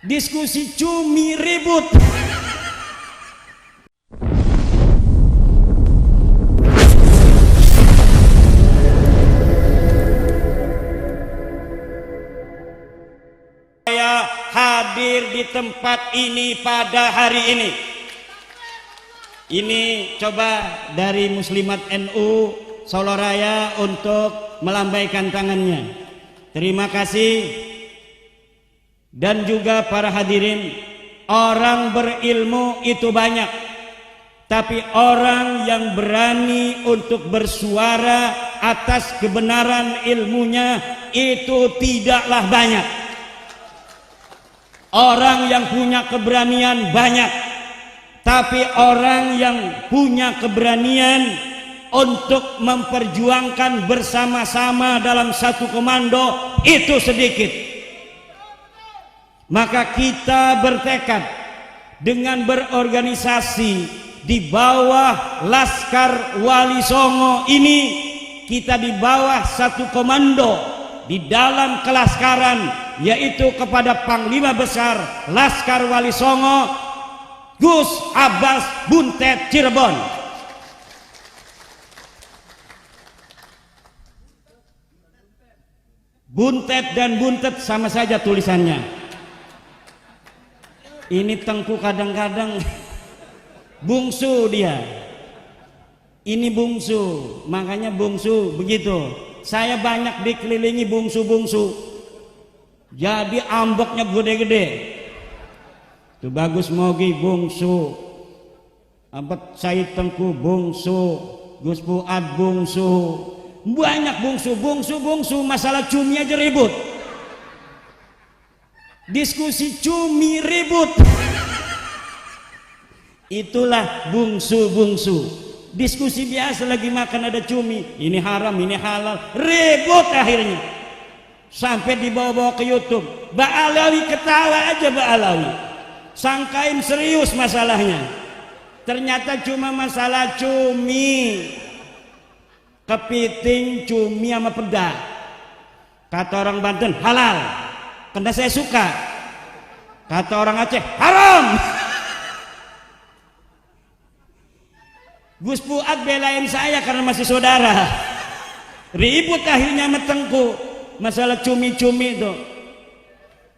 Diskusi cumi ribut. Saya hadir di tempat ini pada hari ini. Ini coba dari Muslimat NU Solo Raya untuk melambaikan tangannya. Terima kasih. Dan juga para hadirin, orang berilmu itu banyak, tapi orang yang berani untuk bersuara atas kebenaran ilmunya itu tidaklah banyak. Orang yang punya keberanian banyak, tapi orang yang punya keberanian untuk memperjuangkan bersama-sama dalam satu komando itu sedikit. Maka kita bertekad dengan berorganisasi di bawah Laskar Wali Songo ini, kita di bawah satu komando di dalam kelaskaran, yaitu kepada Panglima Besar Laskar Wali Songo Gus Abbas Buntet Cirebon. Buntet dan buntet sama saja tulisannya. Ini Tengku kadang-kadang bungsu dia. Ini bungsu, makanya bungsu begitu. Saya banyak dikelilingi bungsu-bungsu, jadi amboknya gede-gede. Itu Bagus Mogi bungsu, Abad Said Tengku bungsu, Gus Fuad bungsu, banyak bungsu. Masalah cumi aja ribut. Diskusi cumi ribut. Itulah bungsu. Diskusi biasa lagi makan ada cumi, ini haram, ini halal, ribut akhirnya. Sampai dibawa-bawa ke YouTube. Mbak Alawi ketawa aja, Mbak Alawi. Sangkain serius masalahnya. Ternyata cuma masalah cumi. Kepiting, cumi sama peda. Kata orang Banten halal, karena saya suka. Kata orang Aceh haram. Gus Fuad belain saya karena masih saudara. Ribut akhirnya sama Tengku masalah cumi-cumi itu.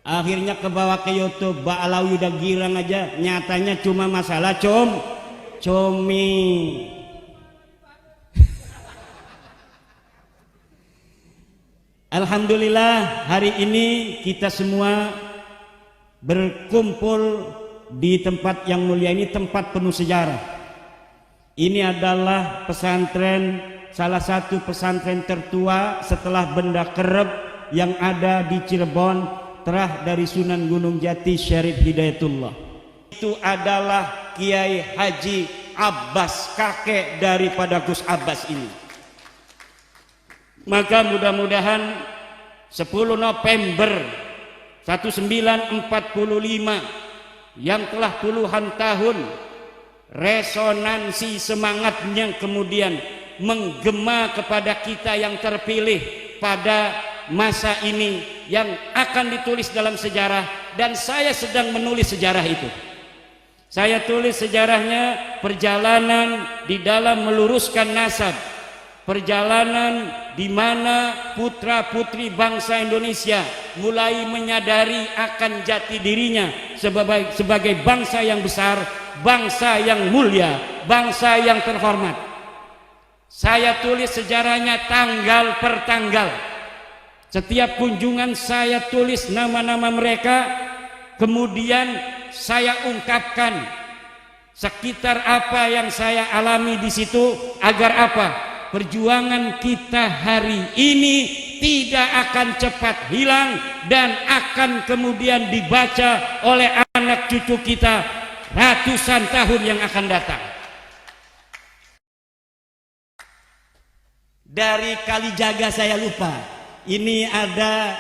Akhirnya kebawa ke YouTube. Mbak Alawi udah girang aja, nyatanya cuma masalah cumi. Alhamdulillah hari ini kita semua berkumpul di tempat yang mulia ini, tempat penuh sejarah. Ini adalah pesantren, salah satu pesantren tertua setelah Benda Kereb yang ada di Cirebon, terah dari Sunan Gunung Jati Syarif Hidayatullah. Itu adalah Kiai Haji Abbas, kakek daripada Gus Abbas ini. Maka mudah-mudahan 10 November 1945 yang telah puluhan tahun resonansi semangatnya kemudian menggema kepada kita yang terpilih pada masa ini yang akan ditulis dalam sejarah, dan saya sedang menulis sejarah itu. Saya tulis sejarahnya perjalanan di dalam meluruskan nasab, perjalanan di mana putra-putri bangsa Indonesia mulai menyadari akan jati dirinya sebagai bangsa yang besar, bangsa yang mulia, bangsa yang terhormat. Saya tulis sejarahnya tanggal per tanggal. Setiap kunjungan saya tulis nama-nama mereka, kemudian saya ungkapkan sekitar apa yang saya alami di situ, agar apa? Perjuangan kita hari ini tidak akan cepat hilang dan akan kemudian dibaca oleh anak cucu kita ratusan tahun yang akan datang. Dari Kalijaga saya lupa, ini ada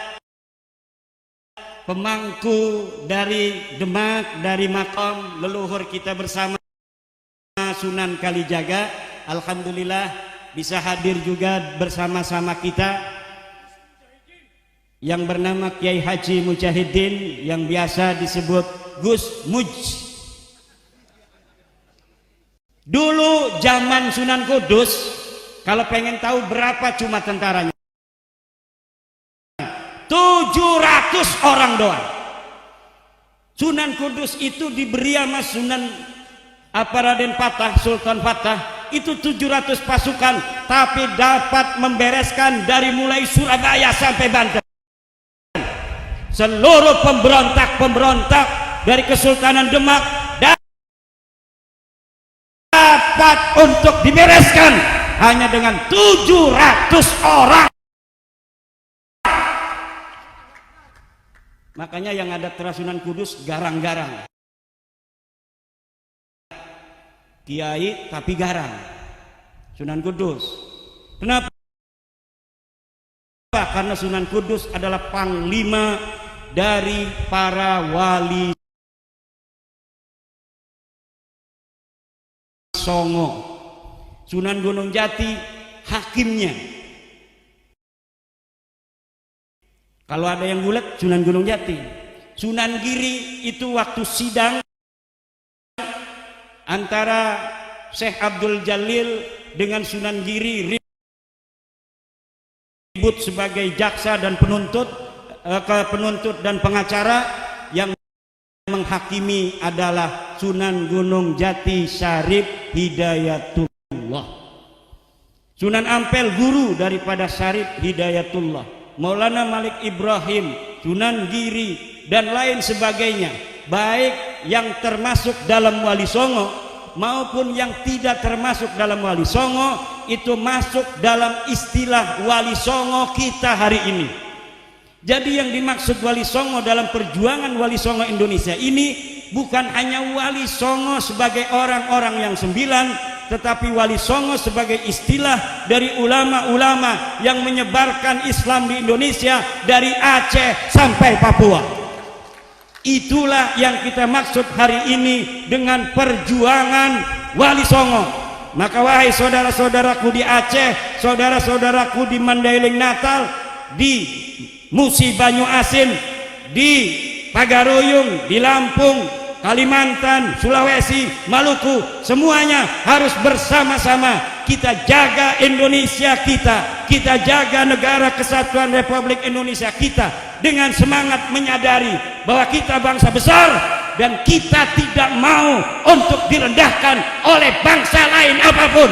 pemangku dari Demak, dari makam leluhur kita bersama Sunan Kalijaga. Alhamdulillah bisa hadir juga bersama-sama kita. yang bernama Kiai Haji Mujahidin yang biasa disebut Gus Muj. Dulu zaman Sunan Kudus, kalau pengen tahu berapa cuma tentaranya, 700 orang doang. Sunan Kudus itu diberi sama Sunan Raden Patah, Sultan Patah, itu 700 pasukan, tapi dapat membereskan dari mulai Surabaya sampai Banten. Seluruh pemberontak dari Kesultanan Demak dapat untuk dibereskan hanya dengan 700 orang. Makanya yang ada Sunan Kudus garang-garang, kiai tapi garang. Sunan Kudus. Kenapa? Karena Sunan Kudus adalah panglima dari para wali Songo. Sunan Gunung Jati hakimnya. Kalau ada yang bulat, Sunan Gunung Jati. Sunan Giri itu waktu sidang antara Syekh Abdul Jalil dengan Sunan Giri ribut sebagai jaksa dan penuntut dan pengacara, yang menghakimi adalah Sunan Gunung Jati Syarif Hidayatullah. Sunan Ampel guru daripada Syarif Hidayatullah. Maulana Malik Ibrahim, Sunan Giri dan lain sebagainya, baik yang termasuk dalam Wali Songo maupun yang tidak termasuk dalam Wali Songo, itu masuk dalam istilah Wali Songo kita hari ini. Jadi yang dimaksud Wali Songo dalam perjuangan Wali Songo Indonesia ini bukan hanya Wali Songo sebagai orang-orang yang 9, tetapi Wali Songo sebagai istilah dari ulama-ulama yang menyebarkan Islam di Indonesia dari Aceh sampai Papua. Itulah yang kita maksud hari ini dengan perjuangan Wali Songo. Maka wahai saudara-saudaraku di Aceh, saudara-saudaraku di Mandailing Natal, di Musi Banyu Asin, di Pagaruyung, di Lampung, Kalimantan, Sulawesi, Maluku, semuanya harus bersama-sama kita jaga Indonesia kita jaga negara kesatuan Republik Indonesia kita, dengan semangat menyadari bahwa kita bangsa besar dan kita tidak mau untuk direndahkan oleh bangsa lain apapun,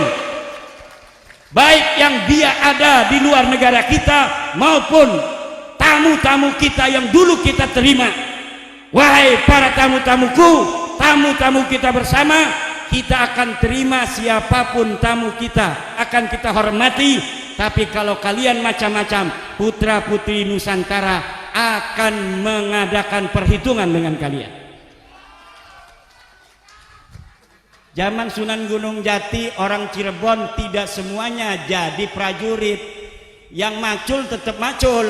baik yang dia ada di luar negara kita maupun tamu-tamu kita yang dulu kita terima. Wahai para tamu-tamuku, tamu-tamu kita bersama, kita akan terima siapapun tamu kita, akan kita hormati. Tapi kalau kalian macam-macam, putra-putri Nusantara akan mengadakan perhitungan dengan kalian. Zaman Sunan Gunung Jati, orang Cirebon tidak semuanya jadi prajurit. Yang macul tetap macul,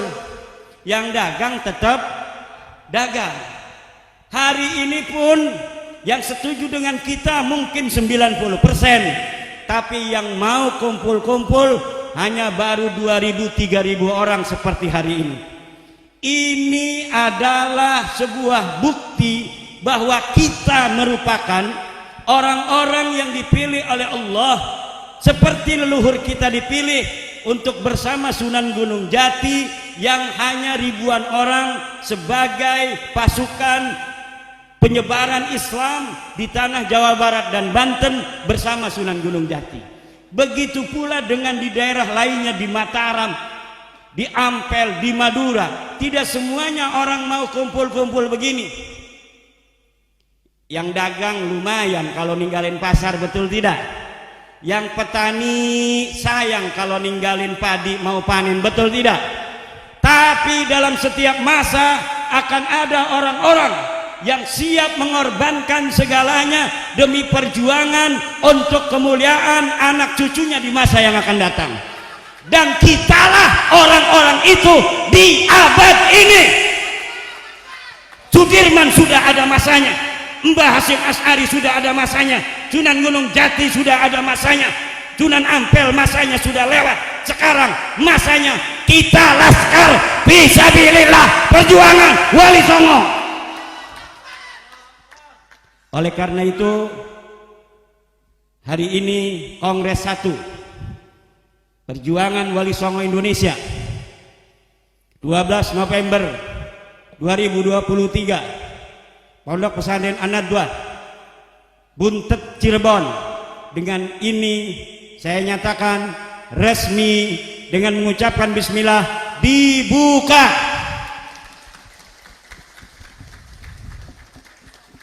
yang dagang tetap dagang. Hari ini pun yang setuju dengan kita mungkin 90%, tapi yang mau kumpul-kumpul hanya baru 2.000-3.000 orang seperti hari ini. Ini adalah sebuah bukti bahwa kita merupakan orang-orang yang dipilih oleh Allah, seperti leluhur kita dipilih untuk bersama Sunan Gunung Jati yang hanya ribuan orang sebagai pasukan penyebaran Islam di tanah Jawa Barat dan Banten bersama Sunan Gunung Jati. Begitu pula dengan di daerah lainnya, di Mataram, di Ampel, di Madura. Tidak semuanya orang mau kumpul-kumpul begini. Yang dagang lumayan kalau ninggalin pasar, betul tidak? Yang petani sayang kalau ninggalin padi mau panen, betul tidak? Tapi dalam setiap masa akan ada orang-orang yang siap mengorbankan segalanya demi perjuangan untuk kemuliaan anak cucunya di masa yang akan datang. Dan kitalah orang-orang itu di abad ini. Sudirman sudah ada masanya, Mbah Hasyim Asy'ari sudah ada masanya, Sunan Gunung Jati sudah ada masanya, Sunan Ampel masanya sudah lewat. Sekarang masanya kita Laskar Fisabilillah Perjuangan Wali Songo. Oleh karena itu hari ini Kongres 1 Perjuangan Wali Songo Indonesia 12 November 2023 Pondok Pesantren An-Nadwa Buntet Cirebon. Dengan ini saya nyatakan resmi dengan mengucapkan bismillah dibuka.